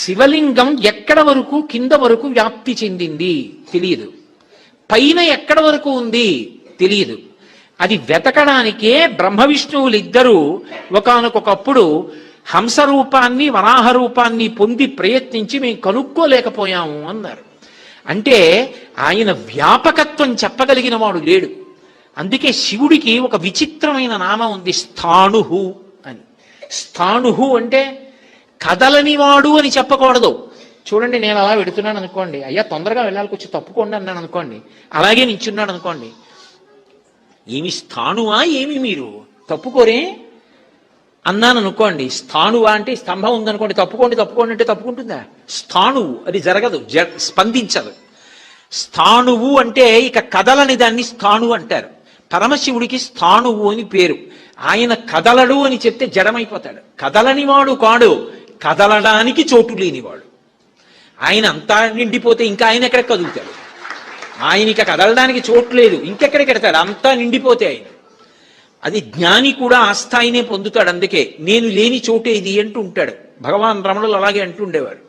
శివలింగం ఎక్కడ వరకు కింద వరకు వ్యాప్తి చెందింది తెలియదు, పైన ఎక్కడ వరకు ఉంది తెలియదు. అది వెతకడానికే బ్రహ్మ విష్ణువులు ఇద్దరూ ఒకానొకప్పుడు హంస రూపాన్ని వరాహ రూపాన్ని పొంది ప్రయత్నించి మేము కనుక్కోలేకపోయాము అన్నారు. అంటే ఆయన వ్యాపకత్వం చెప్పగలిగిన వాడు లేడు. అందుకే శివుడికి ఒక విచిత్రమైన నామం ఉంది, స్థాణుహు అని. స్థాణుహు అంటే కదలనివాడు అని చెప్పకూడదు. చూడండి, నేను అలా వెడుతున్నాను అనుకోండి, అయ్యా తొందరగా వెళ్ళాలికి వచ్చి తప్పుకోండి అన్నాను అనుకోండి, అలాగే నించున్నాడు అనుకోండి, ఏమి స్థాణువా ఏమి మీరు తప్పుకోరే అన్నాను అనుకోండి. స్థాణువా అంటే స్తంభం ఉందనుకోండి, తప్పుకోండి తప్పుకోండి అంటే తప్పుకుంటుందా? స్థాణువు అది జరగదు, స్పందించదు. స్థాణువు అంటే ఇక కదలని దాన్ని స్థాణువు అంటారు. పరమశివుడికి స్థాణువు అని పేరు. ఆయన కదలడు అని చెప్తే జడమైపోతాడు. కదలనివాడు కాడు, కదలడానికి చోటు లేనివాడు. ఆయన అంతా నిండిపోతే ఇంకా ఆయన ఎక్కడ కదులుతాడు? ఆయన ఇక కదలడానికి చోటు లేదు, ఇంకెక్కడికి ఎడతాడు? అంతా నిండిపోతే ఆయన. అది జ్ఞాని కూడా ఆ స్థాయినే పొందుతాడు. అందుకే నేను లేని చోటే ఇది అంటూ ఉంటాడు. భగవాన్ రమణులు అలాగే అంటుండేవాడు.